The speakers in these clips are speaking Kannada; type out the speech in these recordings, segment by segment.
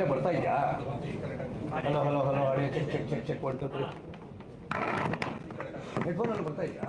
ನೀಟಾಗಿ ಬರ್ತಾ ಇದೆಯಾ? ಹಲೋ ಹಲೋ ಹಲೋ ಅಡಿ ಚೆಕ್ ಚೆಕ್ ಚೆಕ್ ಚೆಕ್ 1 2 3 ಹೆಡ್ಫೋನಲ್ಲಿ ಬರ್ತಾ ಇದೆಯಾ?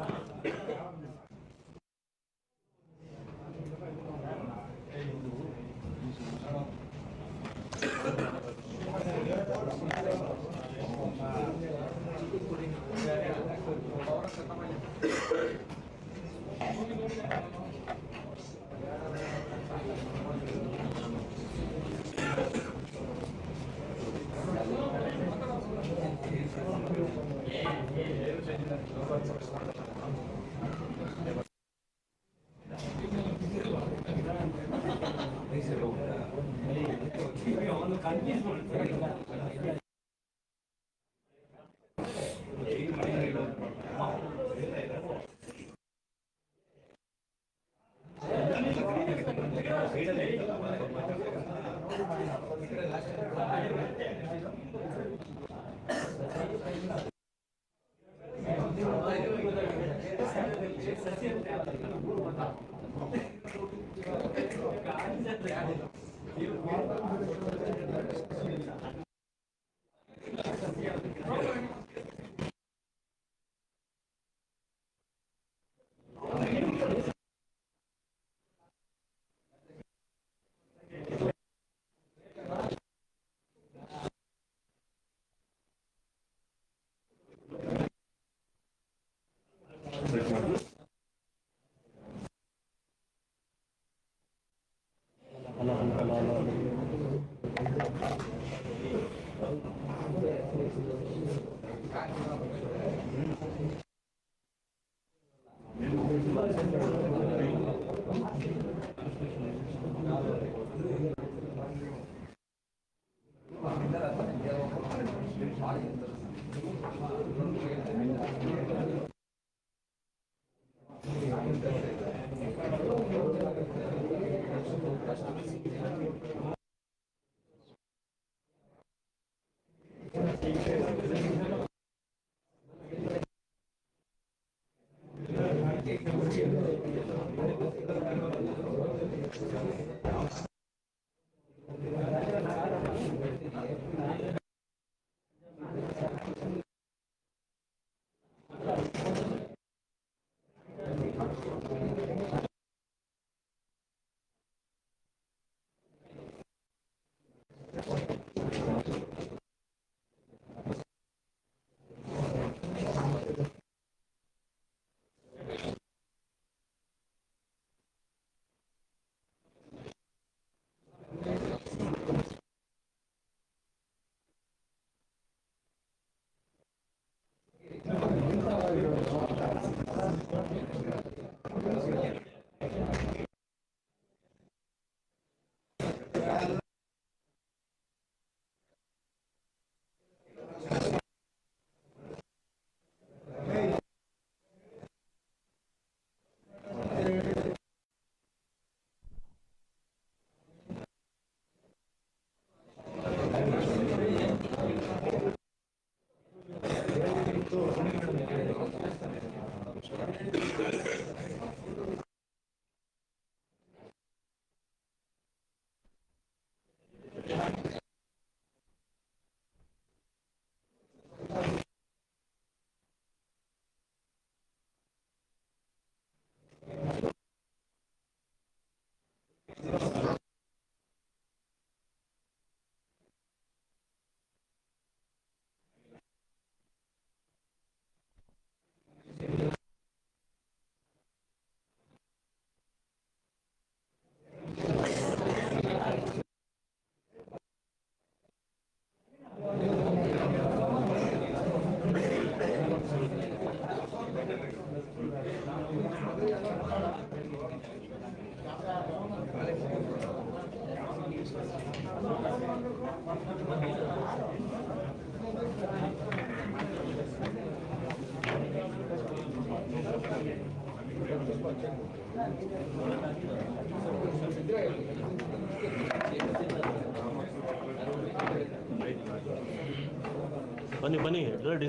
ಬನ್ನಿ ಬನ್ನಿ ರೆಡಿ.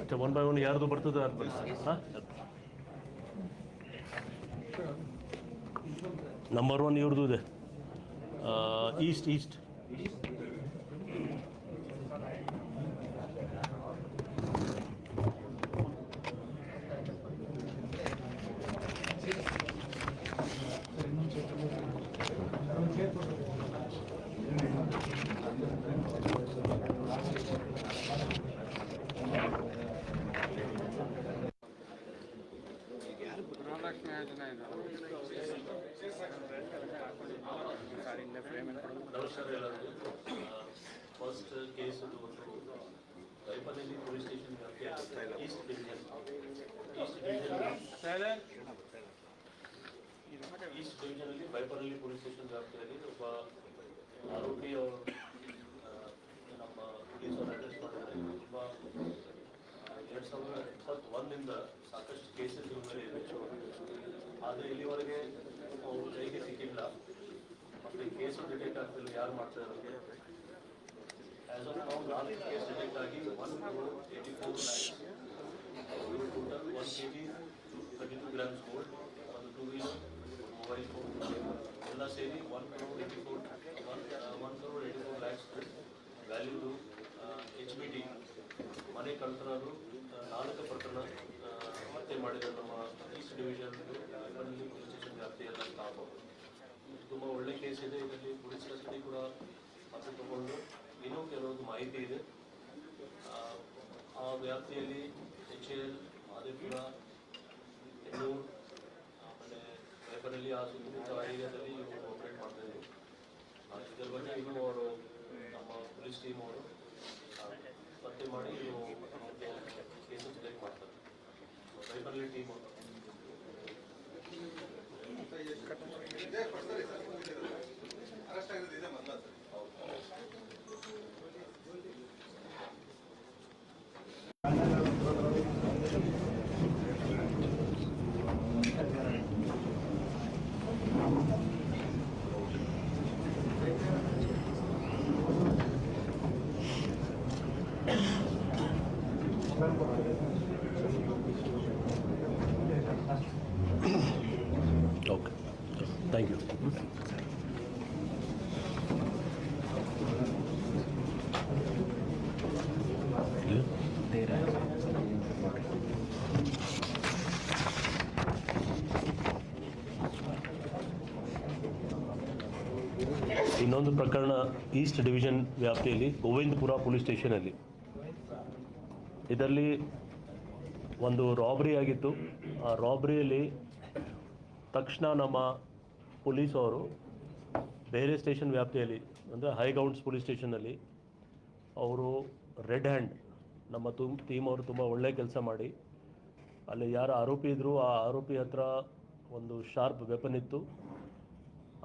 अच्छा 1 by 1 ಯಾರ್ದು ಬರ್ತದೆ ಅದು ಬರ್ತದೆ. ಹಾಂ ನಂಬರ್ 1 ಇವ್ರದ್ದು ಇದೆ. ಈಸ್ಟ್ ಗೃಹಲಕ್ಷ್ಮಿ ಯೋಜನೆ ಇದೆ ಸರ್ ಇಲ್ಲೇ ಫ್ರೇಮ್ ನಮಸ್ಕಾರ ಎಲ್ಲರಿಗೂ. ಫಸ್ಟ್ ಕೇಸ್ ಒಂದು ಬೈಪನಲ್ಲಿ police station east division east ಡಿವಿಷನಲ್ಲಿ ಬೈಪನಲ್ಲಿ ಪೊಲೀಸ್ ಸ್ಟೇಷನ್ ವ್ಯಾಪ್ತಿಯಲ್ಲಿ ಒಬ್ಬ ಆರೋಪಿ ಅವರು ನಮ್ಮ ಪೊಲೀಸರು ಅರೆಸ್ಟ್ ಮಾಡಿದ್ದಾರೆ. ತುಂಬ 2021 ಸಾಕಷ್ಟು ಕೇಸಸ್ ಇವ್ರ ಮೇಲೆ ಇದೆ. ಆದರೆ ಇಲ್ಲಿವರೆಗೆ ಅವರು ಕೈಗೆ ಸಿಕ್ಕಿಲ್ಲ ಮತ್ತು ಕೇಸು ಡಿಟೆಕ್ಟ್ ಆಗ್ತಿಲ್ಲ ಯಾರು ಮಾಡ್ತಾ ಇರೋದು. ಆ್ಯಸ್ ಆಫ್ ನಾವು 4 ಕೇಸ್ ಡಿಟೆಕ್ಟ್ ಆಗಿ 184 ಟೋಟಲ್ 1 kg 32 grams ಗೋಲ್ಡ್, ಒಂದು 2 wheeler, ಮೊಬೈಲ್ ಫೋನ್ ಎಲ್ಲ ಸೇರಿ 1 crore 84 ವ್ಯಾಲ್ಯೂದು HBT ಮನೆ ಕಳ್ತನರು 4 ಪ್ರಕರಣ ಪತ್ತೆ ಮಾಡಿದ ನಮ್ಮ ಈಸ್ಟ್ ಡಿವಿಷನ್ ಪೊಲೀಸ್ ಸ್ಟೇಷನ್ ವ್ಯಾಪ್ತಿಯೆಲ್ಲ ಸ್ಟಾಫ್. ತುಂಬ ಒಳ್ಳೆ ಕೇಸ್ ಇದೆ. ಇದರಲ್ಲಿ ಪೊಲೀಸ್ ಕಸ್ಟಡಿ ಕೂಡ ಮತ್ತೆ ತಗೊಂಡು ಇನ್ನೂ ಕೆಲವೊಂದು ಮಾಹಿತಿ ಇದೆ. ಆ ವ್ಯಾಪ್ತಿಯಲ್ಲಿ HAL, ಮಾದೇಪುರ, ಹೆಣ್ಣೂರು, ಆಮೇಲೆ ಬೈಪನಲ್ಲಿ ಆ ಸುತ್ತಮುತ್ತ ಏರಿಯಾದಲ್ಲಿ ಇವರು ಆಪರೇಟ್ ಮಾಡ್ತಾಯಿದ್ರು. ಇದರ ಬಗ್ಗೆ ಇನ್ನೂ ಅವರು ನಮ್ಮ ಪೊಲೀಸ್ ಟೀಮ್ ಅವರು ಪತ್ತೆ ಮಾಡಿ ಇವರು ಕೇಸು ಡಿಟೆಕ್ಟ್ ಮಾಡ್ತಾರೆ. ಬೈಪಲ್ಲಿ ಟೀಮ್ ಅವರು ಓಕೆ, ಥ್ಯಾಂಕ್ ಯು. ಇನ್ನೊಂದು ಪ್ರಕರಣ ಈಸ್ಟ್ ಡಿವಿಷನ್ ವ್ಯಾಪ್ತಿಯಲ್ಲಿ ಗೋವಿಂದಪುರ ಪೊಲೀಸ್ ಸ್ಟೇಷನಲ್ಲಿ. ಇದರಲ್ಲಿ ಒಂದು ರಾಬ್ರಿ ಆಗಿತ್ತು. ಆ ರಾಬ್ರಿಯಲ್ಲಿ ತಕ್ಷಣ ನಮ್ಮ ಪೊಲೀಸವರು ಬೇರೆ ಸ್ಟೇಷನ್ ವ್ಯಾಪ್ತಿಯಲ್ಲಿ ಅಂದರೆ ಹೈಗೌಂಡ್ಸ್ ಪೊಲೀಸ್ ಸ್ಟೇಷನಲ್ಲಿ ಅವರು ರೆಡ್ ಹ್ಯಾಂಡ್ ನಮ್ಮ ಟೀಮ್ ಅವರು ತುಂಬ ಒಳ್ಳೆಯ ಕೆಲಸ ಮಾಡಿ ಅಲ್ಲಿ ಯಾರು ಆರೋಪಿ ಇದ್ದರು ಆ ಆರೋಪಿ ಹತ್ರ ಒಂದು ಶಾರ್ಪ್ ವೆಪನ್ ಇತ್ತು.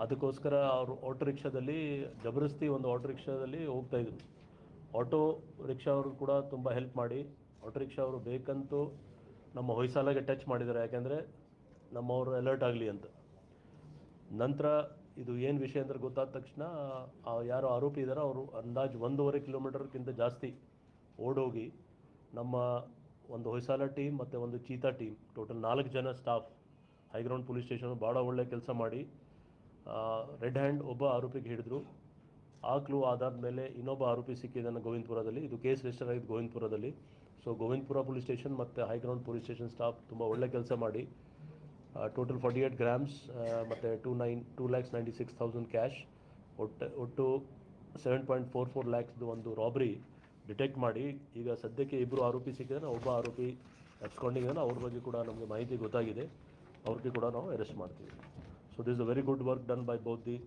ಅದಕ್ಕೋಸ್ಕರ ಅವರು ಆಟೋ ರಿಕ್ಷಾದಲ್ಲಿ ಜಬರ್ದಸ್ತಿ ಒಂದು ಆಟೋ ರಿಕ್ಷಾದಲ್ಲಿ ಹೋಗ್ತಾಯಿದ್ರು. ಆಟೋ ರಿಕ್ಷಾ ಅವರು ಕೂಡ ತುಂಬ ಹೆಲ್ಪ್ ಮಾಡಿ ಆಟೋ ರಿಕ್ಷಾ ಅವರು ಬೇಕಂತೂ ನಮ್ಮ ಹೊಯ್ಸಾಲಾಗೆ ಟಚ್ ಮಾಡಿದ್ದಾರೆ, ಯಾಕೆಂದರೆ ನಮ್ಮವರು ಅಲರ್ಟ್ ಆಗಲಿ ಅಂತ. ನಂತರ ಇದು ಏನು ವಿಷಯ ಅಂತ ಗೊತ್ತಾದ ತಕ್ಷಣ ಯಾರು ಆರೋಪಿ ಇದ್ದಾರೋ ಅವರು ಅಂದಾಜು 1.5 ಕಿಲೋಮೀಟರ್ಗಿಂತ ಜಾಸ್ತಿ ಓಡೋಗಿ ನಮ್ಮ ಒಂದು ಹೊಯ್ಸಾಲ ಟೀಮ್ ಮತ್ತು ಒಂದು ಚೀತಾ ಟೀಮ್ ಟೋಟಲ್ 4 ಜನ ಸ್ಟಾಫ್ ಹೈಗ್ರೌಂಡ್ ಪೊಲೀಸ್ ಸ್ಟೇಷನ್ ಭಾಳ ಒಳ್ಳೆ ಕೆಲಸ ಮಾಡಿ ರೆಡ್ ಹ್ಯಾಂಡ್ ಒಬ್ಬ ಆರೋಪಿಗೆ ಹಿಡಿದ್ರು. ಆ ಕ್ಲೂ ಆಧಾರದ ಮೇಲೆ ಇನ್ನೊಬ್ಬ ಆರೋಪಿ ಸಿಕ್ಕಿದ್ದಾನೆ ಗೋವಿಂದಪುರದಲ್ಲಿ. ಇದು ಕೇಸ್ ರಿಜಿಸ್ಟರ್ ಆಗಿದ್ದು ಗೋವಿಂದಪುರದಲ್ಲಿ. ಸೊ ಗೋವಿಂದಪುರ ಪೊಲೀಸ್ ಸ್ಟೇಷನ್ ಮತ್ತು ಹೈಗ್ರೌಂಡ್ ಪೊಲೀಸ್ ಸ್ಟೇಷನ್ ಸ್ಟಾಫ್ ತುಂಬ ಒಳ್ಳೆ ಕೆಲಸ ಮಾಡಿ ಟೋಟಲ್ 48 grams ಮತ್ತು 2,96,000 ಕ್ಯಾಶ್, ಒಟ್ಟು 7.44 lakhsದು ಒಂದು ರಾಬ್ರಿ ಡಿಟೆಕ್ಟ್ ಮಾಡಿ ಈಗ ಸದ್ಯಕ್ಕೆ 2 ಆರೋಪಿ ಸಿಕ್ಕಿದ್ದಾನೆ, ಒಬ್ಬ ಆರೋಪಿ ಎಬ್ಸ್ಕೊಂಡಿದ್ದಾನೆ. ಅವ್ರ ಬಗ್ಗೆ ಕೂಡ ನಮಗೆ ಮಾಹಿತಿ ಗೊತ್ತಾಗಿದೆ, ಅವ್ರಿಗೆ ಕೂಡ ನಾವು ಅರೆಸ್ಟ್ ಮಾಡ್ತೀವಿ. So this a very good work done by both the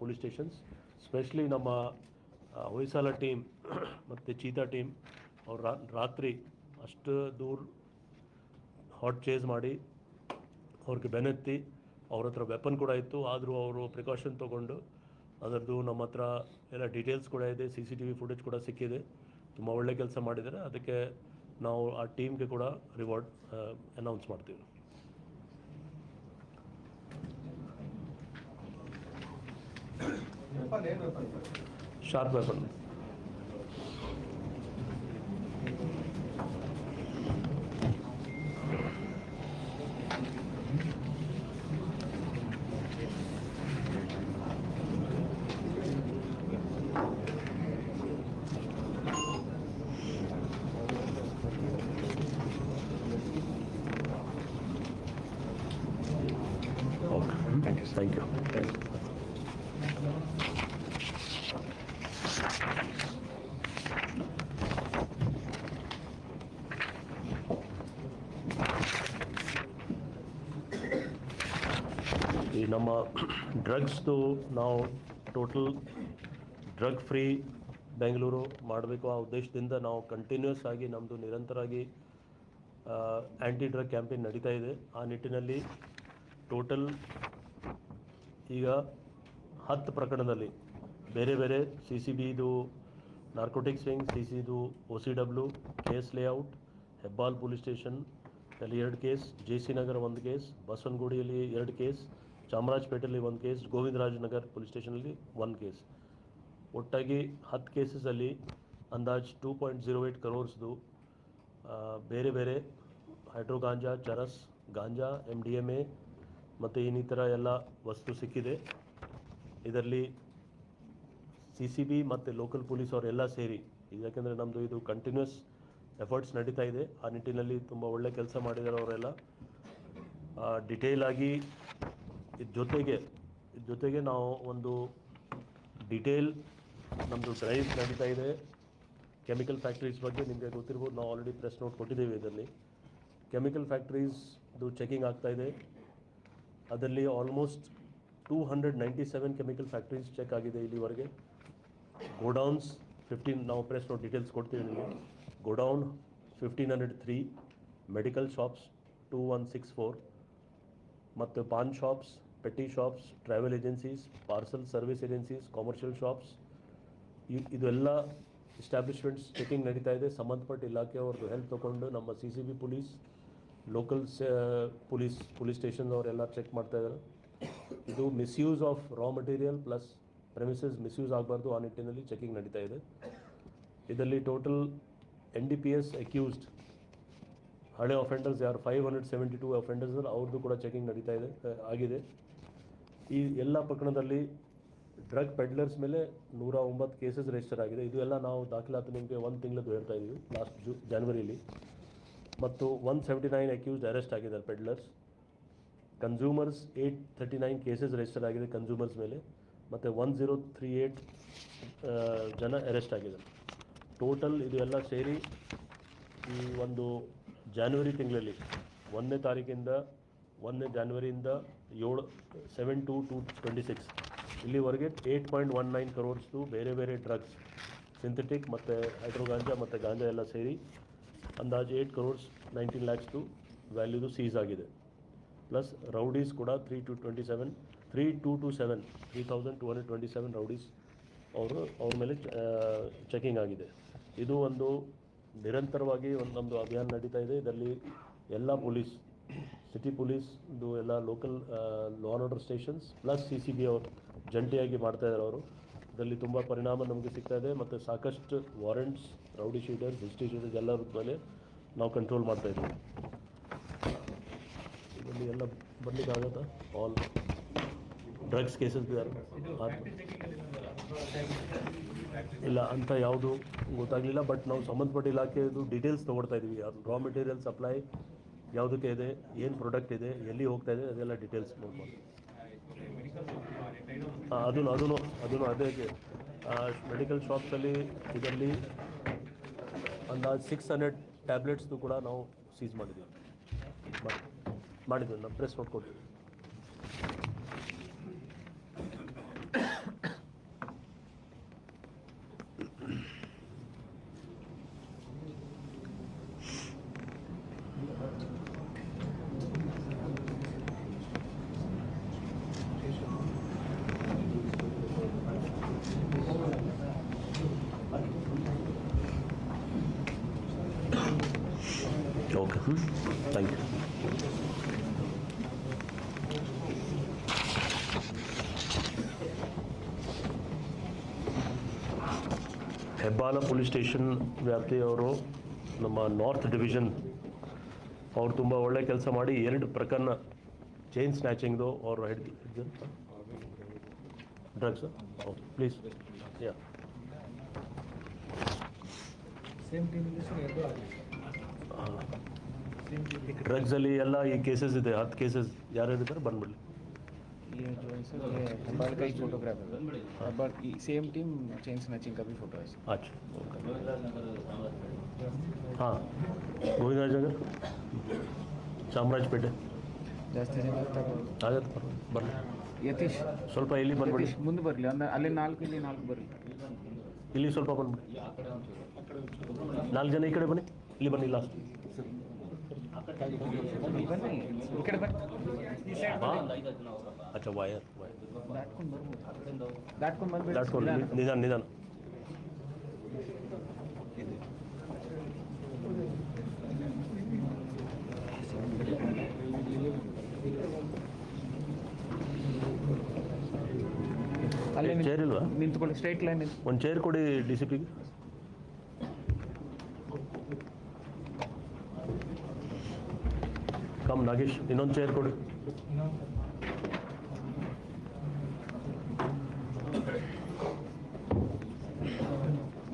police stations. Specially ನಮ್ಮ ಹೊಯ್ಸಾಲ ಟೀಮ್ ಮತ್ತು ಚೀತಾ ಟೀಮ್ ಅವ್ರು ರಾತ್ರಿ ಅಷ್ಟು ದೂರ ಹಾಟ್ ಚೇಸ್ ಮಾಡಿ ಅವ್ರಿಗೆ ಬೆನ್ನತ್ತಿ ಅವ್ರ ಹತ್ರ ವೆಪನ್ ಕೂಡ ಇತ್ತು. ಆದರೂ ಅವರು ಪ್ರಿಕಾಷನ್ ತೊಗೊಂಡು ಅದರದ್ದು ನಮ್ಮ ಹತ್ರ ಎಲ್ಲ ಡೀಟೇಲ್ಸ್ ಕೂಡ ಇದೆ, CCTV ಫುಟೇಜ್ ಕೂಡ ಸಿಕ್ಕಿದೆ. ತುಂಬ ಒಳ್ಳೆ ಕೆಲಸ ಮಾಡಿದ್ದಾರೆ. ಅದಕ್ಕೆ ನಾವು ಆ ಟೀಮ್ಗೆ ಕೂಡ ರಿವಾರ್ಡ್ ಅನೌನ್ಸ್ ಮಾಡ್ತೀವಿ. Sharp weapon. ಈ ನಮ್ಮ ಡ್ರಗ್ಸ್ದು ನಾವು ಟೋಟಲ್ ಡ್ರಗ್ ಫ್ರೀ ಬೆಂಗಳೂರು ಮಾಡಬೇಕು ಆ ಉದ್ದೇಶದಿಂದ ನಾವು ಕಂಟಿನ್ಯೂಸ್ ಆಗಿ ನಮ್ಮದು ನಿರಂತರವಾಗಿ ಆ್ಯಂಟಿ ಡ್ರಗ್ ಕ್ಯಾಂಪೇನ್ ನಡೀತಾ ಇದೆ. ಆ ನಿಟ್ಟಿನಲ್ಲಿ ಟೋಟಲ್ ಈಗ 10 ಪ್ರಕರಣದಲ್ಲಿ ಬೇರೆ ಬೇರೆ ಸಿ ಸಿ ಬಿದು ನಾರ್ಕೋಟಿಕ್ಸ್ ವಿಂಗ್, ಸಿ ಸಿದು OCW, KS layout, Hebbal police station ಅಲ್ಲಿ 2 ಕೇಸ್, JC ನಗರ 1 ಕೇಸ್, ಬಸವನಗುಡಿಯಲ್ಲಿ 2 ಕೇಸ್, ಚಾಮರಾಜಪೇಟೆಯಲ್ಲಿ 1 ಕೇಸ್, ಗೋವಿಂದರಾಜನಗರ್ ಪೊಲೀಸ್ ಸ್ಟೇಷನಲ್ಲಿ 1 ಕೇಸ್. ಒಟ್ಟಾಗಿ 10 ಕೇಸಸಲ್ಲಿ ಅಂದಾಜು 2.08 crores ಬೇರೆ ಬೇರೆ ಹೈಡ್ರೋ ಗಾಂಜಾ, ಚರಸ್, ಗಾಂಜಾ, MDMA ಮತ್ತು ಇನ್ನಿತರ ಎಲ್ಲ ವಸ್ತು ಸಿಕ್ಕಿದೆ. ಇದರಲ್ಲಿ CCB ಮತ್ತು ಲೋಕಲ್ ಪೊಲೀಸ್ ಅವರೆಲ್ಲ ಸೇರಿ, ಯಾಕೆಂದರೆ ನಮ್ಮದು ಇದು ಕಂಟಿನ್ಯೂಸ್ ಎಫರ್ಟ್ಸ್ ನಡೀತಾ ಇದೆ. ಆ ನಿಟ್ಟಿನಲ್ಲಿ ತುಂಬ ಒಳ್ಳೆ ಕೆಲಸ ಮಾಡಿದ್ದಾರೆ ಅವರೆಲ್ಲ. ಡಿಟೇಲ್ ಆಗಿ ಇದ್ರ ಜೊತೆಗೆ ನಾವು ಒಂದು ಡಿಟೇಲ್ ನಮ್ಮದು ಡ್ರೈವ್ ನಡೀತಾ ಇದೆ ಕೆಮಿಕಲ್ ಫ್ಯಾಕ್ಟ್ರೀಸ್ ಬಗ್ಗೆ. ನಿಮಗೆ ಗೊತ್ತಿರ್ಬೋದು, ನಾವು ಆಲ್ರೆಡಿ ಪ್ರೆಸ್ ನೋಟ್ ಕೊಟ್ಟಿದ್ದೇವೆ. ಇದರಲ್ಲಿ ಕೆಮಿಕಲ್ ಫ್ಯಾಕ್ಟ್ರೀಸ್ದು ಚೆಕಿಂಗ್ ಆಗ್ತಾಯಿದೆ. ಅದರಲ್ಲಿ ಆಲ್ಮೋಸ್ಟ್ 297 ಕೆಮಿಕಲ್ ಫ್ಯಾಕ್ಟ್ರೀಸ್ ಚೆಕ್ ಆಗಿದೆ ಇಲ್ಲಿವರೆಗೆ. ಗೋಡೌನ್ಸ್ 15, ನಾವು ಪ್ರೆಸ್ ನೋಟ್ ಡೀಟೇಲ್ಸ್ ಕೊಡ್ತೀವಿ ನಿಮಗೆ. ಗೋಡೌನ್ 1503, ಮೆಡಿಕಲ್ ಶಾಪ್ಸ್ 2164, ಮತ್ತು paan shops, petty shops, travel agencies, parcel service agencies, commercial shops, ಇದೆಲ್ಲ ಎಸ್ಟಾಬ್ಲಿಷ್ಮೆಂಟ್ಸ್ ಚೆಕಿಂಗ್ ನಡೀತಾ ಇದೆ. ಸಂಬಂಧಪಟ್ಟ ಇಲಾಖೆಯವ್ರದ್ದು ಹೆಲ್ಪ್ ತೊಗೊಂಡು ನಮ್ಮ CCB police, local police station ಅವರೆಲ್ಲ ಚೆಕ್ ಮಾಡ್ತಾ ಇದ್ದಾರೆ. ಇದು misuse of raw material plus premises misuse ಆಗಬಾರ್ದು, ಆ ನಿಟ್ಟಿನಲ್ಲಿ ಚೆಕಿಂಗ್ ನಡೀತಾ ಇದೆ. ಇದರಲ್ಲಿ ಟೋಟಲ್ NDPS ಅಕ್ಯೂಸ್ಡ್ ಹಳೆ ಅಫೆಂಡರ್ಸ್ ಯಾರು 572 ಅಫೆಂಡರ್ಸ್, ಅವ್ರದ್ದು ಕೂಡ ಚೆಕಿಂಗ್ ನಡೀತಾ ಇದೆ ಆಗಿದೆ. ಈ ಎಲ್ಲ ಪ್ರಕರಣದಲ್ಲಿ ಡ್ರಗ್ ಪೆಡ್ಲರ್ಸ್ ಮೇಲೆ 109 ಕೇಸಸ್ ರಿಜಿಸ್ಟರ್ ಆಗಿದೆ. ಇದು ಎಲ್ಲ ನಾವು ದಾಖಲಾತಿ ನಿಮಗೆ 1 ತಿಂಗಳದ್ದು ಹೇಳ್ತಾ ಇದ್ದೀವಿ, ಲಾಸ್ಟ್ ಜನವರಿಲಿ. ಮತ್ತು 179 ಅಕ್ಯೂಸ್ಡ್ ಅರೆಸ್ಟ್ ಆಗಿದ್ದಾರೆ ಪೆಡ್ಲರ್ಸ್. ಕನ್ಸ್ಯೂಮರ್ಸ್ 839 ಕೇಸಸ್ ರಿಜಿಸ್ಟರ್ ಆಗಿದೆ ಕನ್ಸ್ಯೂಮರ್ಸ್ ಮೇಲೆ, ಮತ್ತು 1038 ಜನ ಅರೆಸ್ಟ್ ಆಗಿದ್ದಾರೆ. ಟೋಟಲ್ ಇದು ಎಲ್ಲ ಸೇರಿ ಈ ಒಂದು ಜಾನ್ವರಿ ತಿಂಗಳಲ್ಲಿ 1ನೇ ತಾರೀಕಿಂದ 1ನೇ ಜಾನ್ವರಿಯಿಂದ 7/2/26 ಇಲ್ಲಿವರೆಗೆ 8.19 crores ಬೇರೆ ಬೇರೆ ಡ್ರಗ್ಸ್, ಸಿಂಥೆಟಿಕ್ ಮತ್ತು ಹೈಡ್ರೋ ಗಾಂಜಾ ಮತ್ತು ಗಾಂಜಾ ಎಲ್ಲ ಸೇರಿ ಅಂದಾಜು 8.19 crores ವ್ಯಾಲ್ಯೂದು ಸೀಸ್ ಆಗಿದೆ. ಪ್ಲಸ್ ರೌಡೀಸ್ ಕೂಡ 3227 ರೌಡೀಸ್ ಅವ್ರ ಮೇಲೆ ಚೆಕಿಂಗ್ ಆಗಿದೆ. ಇದು ಒಂದು ನಿರಂತರವಾಗಿ ನಮ್ಮದು ಅಭಿಯಾನ ನಡೀತಾ ಇದೆ. ಇದರಲ್ಲಿ ಎಲ್ಲ ಪೊಲೀಸ್, ಸಿಟಿ ಪೊಲೀಸ್ದು ಎಲ್ಲ local law and order stations plus CCB ಅವರು ಜಂಟಿಯಾಗಿ ಮಾಡ್ತಾ ಇದ್ದಾರೆ. ಅವರು ಇದರಲ್ಲಿ ತುಂಬ ಪರಿಣಾಮ ನಮಗೆ ಸಿಗ್ತಾ ಇದೆ. ಮತ್ತು ಸಾಕಷ್ಟು warrants, rowdy sheeters, history sheeters ಎಲ್ಲರ ಮೇಲೆ ನಾವು ಕಂಟ್ರೋಲ್ ಮಾಡ್ತಾ ಇದ್ದೀವಿ. ಇದರಲ್ಲಿ ಎಲ್ಲ ಬರಲಿಕ್ಕಾಗತ್ತಾ? ಆಲ್ ಡ್ರಗ್ಸ್ ಕೇಸಸ್ ಇಲ್ಲ ಅಂತ ಯಾವುದು ಗೊತ್ತಾಗಲಿಲ್ಲ. ಬಟ್ ನಾವು ಸಂಬಂಧಪಟ್ಟ ಇಲಾಖೆದು ಡೀಟೇಲ್ಸ್ ತೊಗೊಳ್ತಾ ಇದ್ದೀವಿ. ರಾ ಮೆಟೀರಿಯಲ್ ಸಪ್ಲೈ ಯಾವುದಕ್ಕೆ ಇದೆ, ಏನು ಪ್ರಾಡಕ್ಟ್ ಇದೆ, ಎಲ್ಲಿ ಹೋಗ್ತಾ ಇದೆ, ಅದೆಲ್ಲ ಡೀಟೇಲ್ಸ್ ನೋಡ್ಬೋದು. ಅದನ್ನು ಅದೇ ಮೆಡಿಕಲ್ ಶಾಪ್ಸಲ್ಲಿ ಇದರಲ್ಲಿ ಅಂದಾಜು 600 ಟ್ಯಾಬ್ಲೆಟ್ಸ್ದು ಕೂಡ ನಾವು ಸೀಸ್ ಮಾಡಿದ್ದೀವಿ. ನಾವು ಪ್ರೆಸ್ ನೋಡ್ಕೊಡ್ತೀವಿ. Okay, thank you. Hebbal police station ವ್ಯಾಪ್ತಿಯವರು ನಮ್ಮ ನಾರ್ತ್ ಡಿವಿಷನ್ ಅವರು ತುಂಬ ಒಳ್ಳೆ ಕೆಲಸ ಮಾಡಿ 2 ಪ್ರಕರಣ ಚೈನ್ ಸ್ನ್ಯಾಚಿಂಗ್ದು ಅವ್ರು ಡ್ರಗ್ಸ್. Okay please. ಯಾ ಡ್ರಗ್ಸಲ್ಲಿ ಎಲ್ಲ ಈ ಕೇಸಸ್ ಇದೆ, 10 ಕೇಸಸ್. ಯಾರ್ಯಾರಿದ್ದಾರೆ ಬಂದ್ಬಿಡಲಿ. ये जो है सर ये हेब्बाल का ही फोटोग्राफर है हेब्बाल की सेम टीम चेन स्नैचिंग का भी फोटो है सर अच्छा ಹಾಂ ಗೋವಿಂದರಾಜನಗರ ಚಾಮರಾಜಪೇಟೆ ಜಾಸ್ತಿ ಜನ ಆಗತ್ತೆ ಬರಲಿ ಯತೀಶ್ ಸ್ವಲ್ಪ ಇಲ್ಲಿ ಬಂದ್ಬಿಡಿ ಯತೀಶ್ ಮುಂದೆ ಬರಲಿ ಅಂದ್ರೆ ಅಲ್ಲಿ 4 ಇಲ್ಲಿ 4 ಬರಲಿ ಇಲ್ಲಿ ಸ್ವಲ್ಪ ಬಂದ್ಬಿಡಿ 4 ಜನ ಈ ಕಡೆ ಬನ್ನಿ ಇಲ್ಲಿ ಬನ್ನಿ ಲಾಸ್ಟ್ ಬನ್ನಿ ಈ ಕಡೆ ಬನ್ನಿ अच्छा वायर ದಾಟ್ಕೊಂಡು ಬರ್ಬೋದು ದಾಟ್ಕೊಂಡು ಬಂದ್ಬಿಡಿ ದಾಟ್ಕೊಂಡು ನಿಧಾನ ಅಲ್ಲಿ ಚೇರ್ ಇಲ್ವಾ ನಿಂತ್ಕೊಳ್ಳಿ ಸ್ಟ್ರೈಟ್ ಲೈನ್ ಒಂದು ಚೇರ್ ಕೊಡಿ ಡಿ ಸಿ ಪಿಗೆ ಕಮ್ ನಾಗೇಶ್ ಇನ್ನೊಂದು ಚೇರ್ ಕೊಡಿ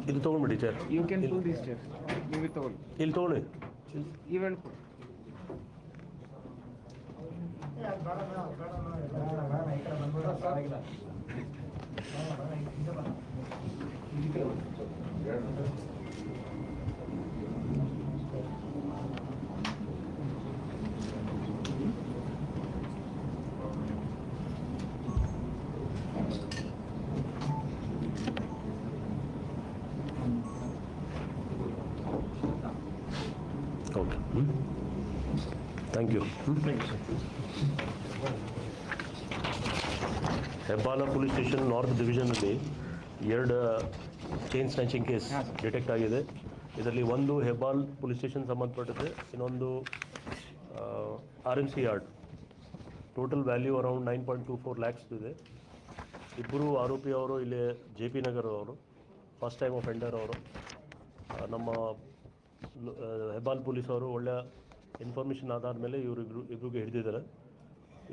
ಇಲ್ಲಿ ತೊಗೊಂಡ್ಬಿಡಿ chair you can pull this chair ನೀವು ತಗೊಳ್ಳಿ ಇಲ್ಲಿ ತೊಗೊಳ್ಳಿ ಇವ್ ಹೇಳ್ಕೊಡಿ okay thank you Hebbal police station north ಡಿವಿಷನಲ್ಲಿ 2 ಚೈನ್ ಸ್ನ್ಯಾಚಿಂಗ್ ಕೇಸ್ ಡಿಟೆಕ್ಟ್ ಆಗಿದೆ. ಇದರಲ್ಲಿ ಒಂದು ಹೆಬ್ಬಾಲ್ ಪೊಲೀಸ್ ಸ್ಟೇಷನ್ ಸಂಬಂಧಪಟ್ಟಿದೆ, ಇನ್ನೊಂದು RMC yard. Total value around 9.24 lakhs ಇದೆ. ಇಬ್ಬರು ಆರೋಪಿ ಅವರು ಇಲ್ಲಿ JP ನಗರ್ ಅವರು, ಫಸ್ಟ್ ಟೈಮ್ ಅಫೆಂಡರ್ ಅವರು. ನಮ್ಮ ಹೆಬ್ಬಾಲ್ ಪೊಲೀಸ್ ಅವರು ಒಳ್ಳೆಯ ಇನ್ಫಾರ್ಮೇಷನ್ ಆಧಾರ ಮೇಲೆ ಇಬ್ಬರಿಗೆ ಹಿಡಿದಿದ್ದಾರೆ.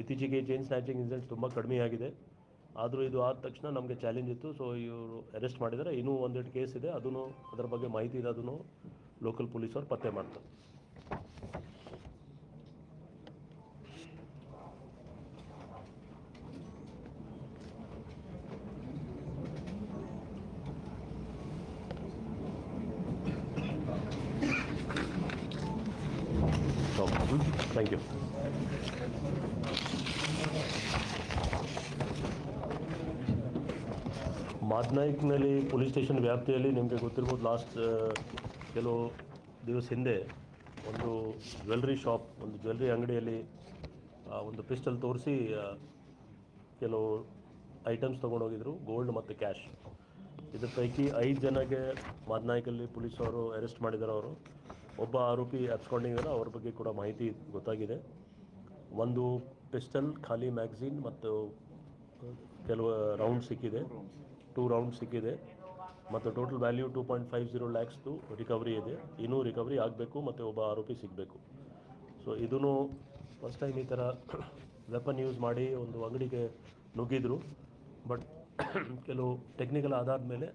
ಇತ್ತೀಚೆಗೆ ಚೈನ್ ಸ್ನ್ಯಾಚಿಂಗ್ ಇನ್ಸಿಡೆಂಟ್ಸ್ ತುಂಬ ಕಡಿಮೆ ಆಗಿದೆ. ಆದರೂ ಇದು ಆದ ತಕ್ಷಣ ನಮಗೆ ಚಾಲೆಂಜ್ ಇತ್ತು, ಸೊ ಇವರು ಅರೆಸ್ಟ್ ಮಾಡಿದ್ದಾರೆ. ಇನ್ನೂ ಒಂದೆರಡು ಕೇಸ್ ಇದೆ, ಅದನ್ನು ಅದರ ಬಗ್ಗೆ ಮಾಹಿತಿ ಇದೆ, ಅದನ್ನು ಲೋಕಲ್ ಪೊಲೀಸವರು ಪತ್ತೆ ಮಾಡ್ತಾರೆ. Thank you. ಮಾದನಾಯ್ಕನಲ್ಲಿ ಪೊಲೀಸ್ ಸ್ಟೇಷನ್ ವ್ಯಾಪ್ತಿಯಲ್ಲಿ ನಿಮಗೆ ಗೊತ್ತಿರ್ಬೋದು, ಲಾಸ್ಟ್ ಕೆಲವು ದಿವಸ ಹಿಂದೆ ಒಂದು ಜ್ಯುವೆಲ್ರಿ ಶಾಪ್, ಒಂದು ಜ್ಯುವೆಲ್ರಿ ಅಂಗಡಿಯಲ್ಲಿ ಒಂದು ಪಿಸ್ಟಲ್ ತೋರಿಸಿ ಕೆಲವು ಐಟಮ್ಸ್ ತೊಗೊಂಡೋಗಿದ್ರು, ಗೋಲ್ಡ್ ಮತ್ತು ಕ್ಯಾಶ್. ಇದ್ರ ಪೈಕಿ 5 ಜನಕ್ಕೆ ಮಾದನಾಯ್ಕಲ್ಲಿ ಪೊಲೀಸವರು ಅರೆಸ್ಟ್ ಮಾಡಿದ್ದಾರೆ. ಅವರು ಒಬ್ಬ ಆರೋಪಿ ಅಪ್ಸ್ಕೊಂಡಿದ್ದಾರೆ, ಅವ್ರ ಬಗ್ಗೆ ಕೂಡ ಮಾಹಿತಿ ಗೊತ್ತಾಗಿದೆ. ಒಂದು ಪಿಸ್ಟಲ್, ಖಾಲಿ ಮ್ಯಾಗ್ಝಿನ್ ಮತ್ತು ಕೆಲವು ರೌಂಡ್ ಸಿಕ್ಕಿದೆ, 2 ರೌಂಡ್ ಸಿಕ್ಕಿದೆ, ಮತ್ತು ಟೋಟಲ್ ವ್ಯಾಲ್ಯೂ 2.50 ಲ್ಯಾಕ್ಸ್ದು ರಿಕವರಿ ಇದೆ. ಇನ್ನೂ ರಿಕವರಿ ಆಗಬೇಕು ಮತ್ತು ಒಬ್ಬ ಆರೋಪಿ ಸಿಗಬೇಕು. ಸೊ ಇದೂ ಫಸ್ಟ್ ಟೈಮ್ ಈ ಥರ ವೆಪನ್ ಯೂಸ್ ಮಾಡಿ ಒಂದು ಅಂಗಡಿಗೆ ನುಗ್ಗಿದ್ರು. ಬಟ್ ಕೆಲವು ಟೆಕ್ನಿಕಲ್ ಆಧಾರದ ಮೇಲೆ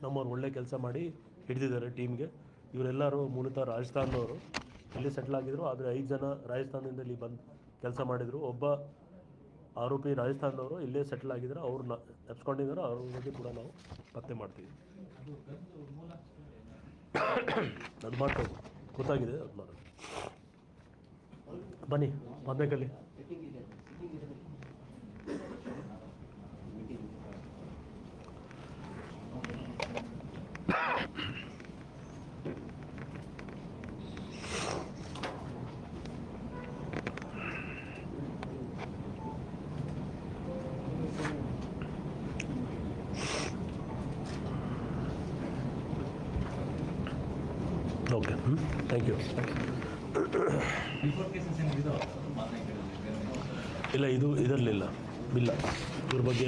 ನಮ್ಮವ್ರು ಒಳ್ಳೆ ಕೆಲಸ ಮಾಡಿ ಹಿಡಿದಿದ್ದಾರೆ ಟೀಮ್ಗೆ. ಇವರೆಲ್ಲರೂ ಮೂಲತಃ ರಾಜಸ್ಥಾನದವರು, ಇಲ್ಲಿ ಸೆಟ್ಲ್ ಆಗಿದ್ರು. ಆದರೆ 5 ಜನ ರಾಜಸ್ಥಾನದಿಂದ ಇಲ್ಲಿ ಬಂದು ಕೆಲಸ ಮಾಡಿದರು. ಒಬ್ಬ ಆರೋಪಿ ರಾಜಸ್ಥಾನದವರು ಇಲ್ಲೇ ಸೆಟ್ಲ್ ಆಗಿದ್ದಾರೆ, ಅವ್ರನ್ನ ಎಪ್ಸ್ಕೊಂಡಿದ್ದಾರೆ. ಅವ್ರ ಬಗ್ಗೆ ಕೂಡ ನಾವು ಪತ್ತೆ ಮಾಡ್ತೀವಿ. ಅದು ಮಾಡ್ತೇವೆ, ಗೊತ್ತಾಗಿದೆ, ಅದು ಮಾಡೋದು. ಬನ್ನಿ ಮಾದನಾಯ್ಕಲ್ಲಿ. Okay, thank you. ಇಲ್ಲ, ಇದರಲ್ಲಿಲ್ಲ ಇಲ್ಲ. ಇವ್ರ ಬಗ್ಗೆ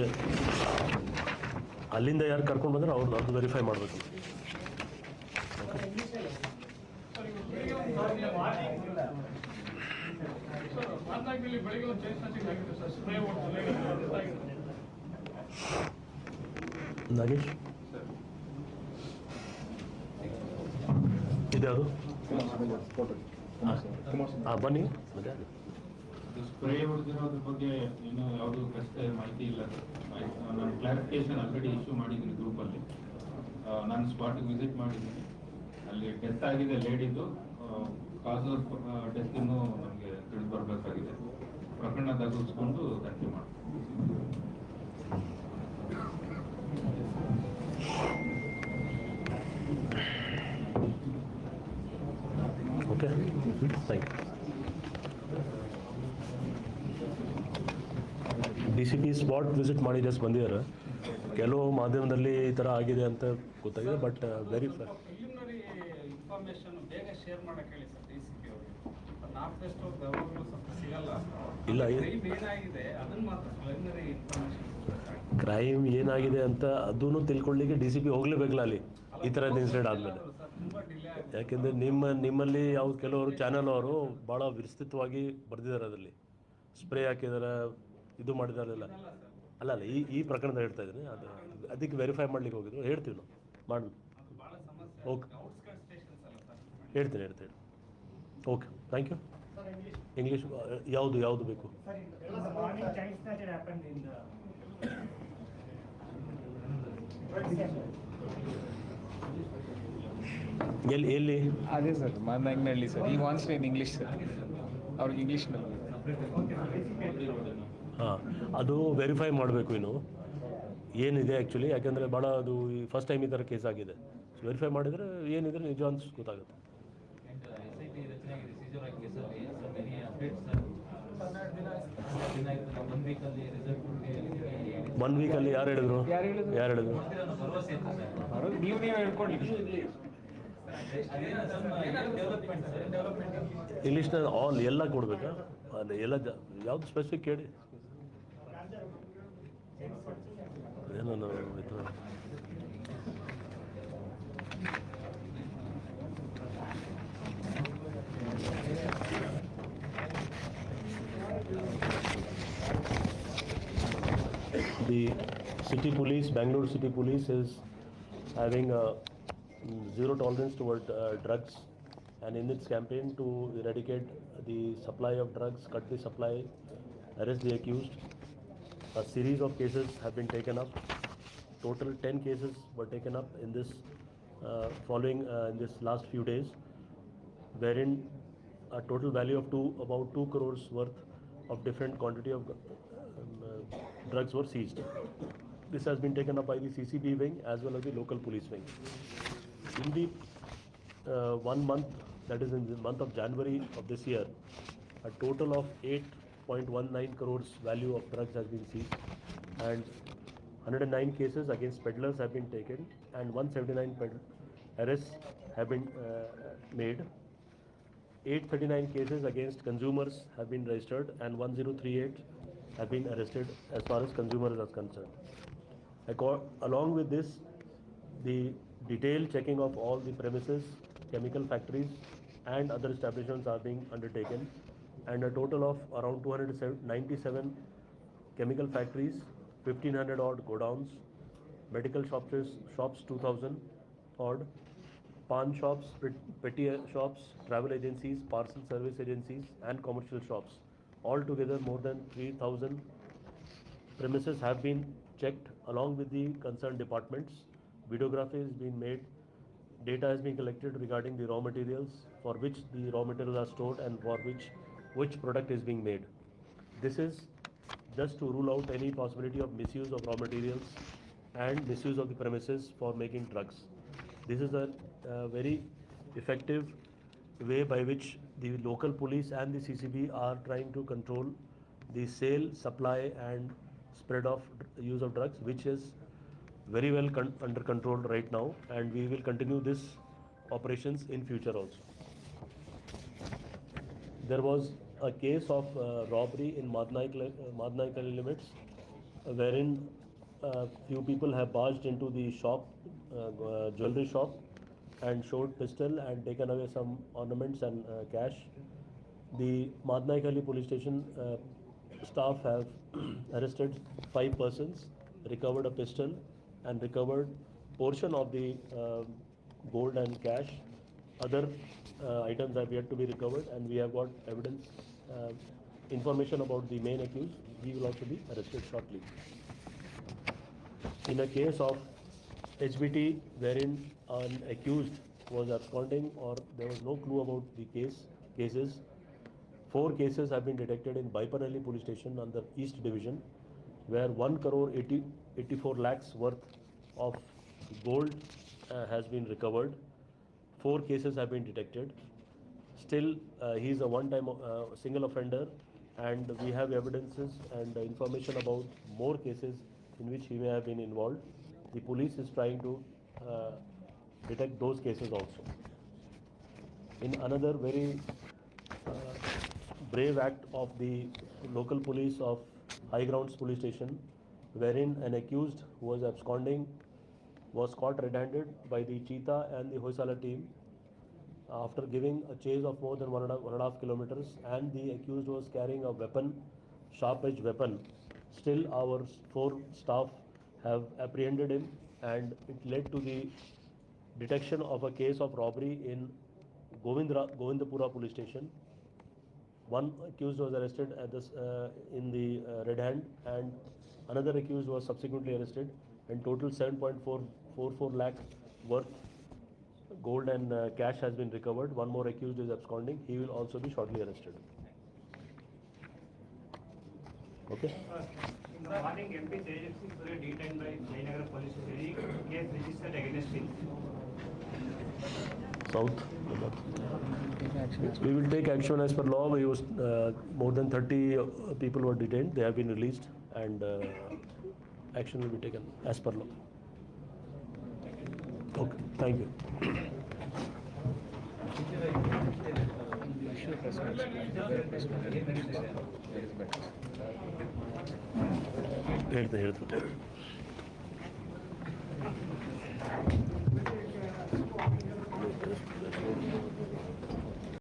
ಅಲ್ಲಿಂದ ಯಾರು ಕರ್ಕೊಂಡು ಬಂದರೆ ಅವ್ರನ್ನ ಅದು ವೆರಿಫೈ ಮಾಡಬೇಕು. ನಾಗೇಶ್ ಇದೆ ಅದು. ಹಾಂ, ಬನ್ನಿ. ಮತ್ತೆ ಸ್ಪ್ರೇ ಹೊಡೆದಿರೋದ್ರ ಬಗ್ಗೆ ಇನ್ನೂ ಯಾವುದು ಖಚಿತ ಮಾಹಿತಿ ಇಲ್ಲ ಸರ್. ನಾನು ಕ್ಲಾರಿಫಿಕೇಶನ್ ಆಲ್ರೆಡಿ ಇಶ್ಯೂ ಮಾಡಿದ್ದೀನಿ ಗ್ರೂಪಲ್ಲಿ. ನಾನು ಸ್ಪಾಟ್ಗೆ ವಿಸಿಟ್ ಮಾಡಿದ್ದೀನಿ. ಅಲ್ಲಿ ಡೆತ್ ಆಗಿದೆ ಲೇಡಿದು. ಕಾಸ್ ಆಫ್ ಡೆತ್ ಇನ್ನೂ ನಮಗೆ ತಿಳಿದು ಬರಬೇಕಾಗಿದೆ. ಪ್ರಕರಣ ದಾಖಲಿಸ್ಕೊಂಡು ತನಿಖೆ ಮಾಡ್ತೀವಿ. Okay, thank you. D C P spot visit ಮಾಡಿ ಜಸ್ಟ್ ಬಂದಿದ್ದಾರೆ. ಕೆಲವು ಮಾಧ್ಯಮದಲ್ಲಿ ಈ ಥರ ಆಗಿದೆ ಅಂತ ಗೊತ್ತಾಗಿದೆ, ಬಟ್ ವೆರಿಫೈ ಪ್ರಿಲಿಮಿನರಿ ಇನ್ಫಾರ್ಮೇಷನ್ ಬೇಗ ಶೇರ್ ಮಾಡಕ್ಕೆ ಹೇಳಿ ಸರ್ DCP ಅವರಿಗೆ. ನಾರ್ತ್ ವೆಸ್ಟ್ ಅವ್ರಿಗೆ ಯಾವಾಗಲೂ ಸ್ವಲ್ಪ ಸಿಗಲ್ಲ. ಇಲ್ಲ, ಕ್ರೈಮ್ ಏನಾಗಿದೆ ಅದನ್ನು ಮಾತ್ರ ಪ್ರಿಲಿಮಿನರಿ ಇನ್ಫಾರ್ಮೇಷನ್. ಕ್ರೈಮ್ ಏನಾಗಿದೆ ಅಂತ ಅದನ್ನು ತಿಳ್ಕೊಳ್ಳಿಕ್ಕೆ ಡಿ ಸಿ ಪಿ ಹೋಗಲೇಬೇಕಲ್ಲ ಅಲ್ಲಿ ಈ ಥರದ ಇನ್ಸಿಡೆಂಟ್ ಆದಮೇಲೆ. ತುಂಬ ಡಿಲೇ ಆಗಿದೆ. ಯಾಕೆಂದರೆ ನಿಮ್ಮಲ್ಲಿ ಯಾವ ಕೆಲವರು ಚಾನಲ್ ಅವರು ಭಾಳ ವಿಸ್ತೃತವಾಗಿ ಬರೆದಿದ್ದಾರೆ, ಅದರಲ್ಲಿ ಸ್ಪ್ರೇ ಹಾಕಿದ್ದಾರೆ, ಇದು ಮಾಡಿದಾರಲ್ಲ. ಅಲ್ಲ ಈ ಪ್ರಕರಣದ ಹೇಳ್ತಾ ಇದ್ದೀನಿ. ಅದಕ್ಕೆ ವೆರಿಫೈ ಮಾಡ್ಲಿಕ್ಕೆ ಹೋಗಿದ್ರು. ಹೇಳ್ತೀವಿ ನಾವು ಮಾಡಿ. ಅದು ಭಾಳ ಸಮಸ್ಯೆ. ಓಕೆ, ಔಟ್ಸ್ಕರ್ಟ್ ಸ್ಟೇಷನ್ಸ್ ಅಲ್ಲ ಸರ್. ಹೇಳ್ತೀನಿ. Okay, thank you. ಇಂಗ್ಲೀಷ್ ಯಾವುದು ಬೇಕು? Morning child snatch had happened in the ಎಲ್ಲಿ ಅದೇ ಸರ್ ಮಾದನಾಯಕನಹಳ್ಳಿ ಸರ್. ಈ ವಾನ್ಸ್ ಇನ್ ಇಂಗ್ಲೀಷ್ ಸರ್, ಅವ್ರಿಗೆ ಇಂಗ್ಲೀಷ್ನಲ್ಲಿ. ಹಾಂ, ಅದು ವೆರಿಫೈ ಮಾಡಬೇಕು ಇನ್ನು ಏನಿದೆ ಆ್ಯಕ್ಚುಲಿ. ಯಾಕೆಂದರೆ ಭಾಳ ಅದು ಫಸ್ಟ್ ಟೈಮ್ ಈ ಥರ ಕೇಸ್ ಆಗಿದೆ. ಸೊ ವೆರಿಫೈ ಮಾಡಿದರೆ ಏನಿದೆ ನಿಜ ಅಂತ ಗೊತ್ತಾಗುತ್ತೆ. ಒನ್ ವೀಕಲ್ಲಿ ಯಾರು ಹೇಳಿದ್ರು? ನೀವು ಹೇಳ್ಕೊಳ್ಳಿ. ಇಂಗ್ಲೀಷ್ನ ಆಲ್ ಎಲ್ಲ ಕೊಡಬೇಕಾ? ಅಲ್ಲ, ಎಲ್ಲ ಯಾವ್ದು ಸ್ಪೆಸಿಫಿಕ್ ಹೇಳಿ. ಏನೋ ಇದು the city police, Bangalore City Police is having a zero tolerance toward drugs, and in its campaign to eradicate the supply of drugs, cut the supply, arrest the accused, a series of cases have been taken up. Total 10 cases were taken up in this in this last few days, wherein a total value of about 2 crores worth of different quantity of drugs were seized. This has been taken up by the CCB wing as well as the local police wing. In the 1 month, that is in the month of January of this year, a total of 8.19 crores value of drugs has been seized, and 109 cases against peddlers have been taken, and 179 arrests have been made. 839 cases against consumers have been registered, and 1038 have been arrested as far as consumers are concerned. Along with this, the detailed checking of all the premises, chemical factories and other establishments are being undertaken, and a total of around 297 chemical factories, 1500 odd godowns, medical shops 2000 odd, pawn shops, petty shops, travel agencies, parcel service agencies and commercial shops. Altogether more than 3000 premises have been checked along with the concerned departments. Videography has been made, data has been collected regarding the raw materials, for which the raw materials are stored and for which product is being made. This is just to rule out any possibility of misuse of raw materials and misuse of the premises for making drugs. This is a very effective way by which the local police and the CCB are trying to control the sale, supply and spread of use of drugs, which is very well under control right now, and we will continue this operations in future also. There was a case of robbery in Madnaikali limits, wherein few people have barged into the shop, jewelry shop, and showed pistol and taken away some ornaments and cash. The Madnaikali police station staff have arrested 5 persons, recovered a pistol and recovered portion of the gold and cash. Other items have yet to be recovered, and we have got evidence information about the main accused, he will also be arrested shortly. In a case of HBT wherein an accused was absconding or there was no clue about the cases, 4 cases have been detected in Baipanelli police station under East Division, where 1 crore 84 lakhs worth of gold has been recovered. 4 cases have been detected. Still, he is a one-time single offender, and we have evidences and information about more cases in which he may have been involved. The police is trying to detect those cases also. In another very brave act of the local police of High Grounds police station, wherein an accused who was absconding was caught red-handed by the Cheetah and the Hoysala team after giving a chase of more than 1.5 kilometers, and the accused was carrying a weapon, sharp-edged weapon. Still, our 4 staff have apprehended him, and it led to the detection of a case of robbery in Govindapura police station. 1 accused was arrested at this, in the Red Hand, and another accused was subsequently arrested, and total 7.44 lakh worth gold and cash has been recovered. 1 more accused is absconding. He will also be shortly arrested. Okay. In the morning, MP Tejasvi Surya detained by Jayanagar police station. Case registered against him. South. Take action. We will take action as per law. We was, more than 30 people were detained. They have been released, and action will be taken as per law. Okay. Thank you. Issue press notes. Press notes. There is better. ಹೇಳ್ತೀನಿ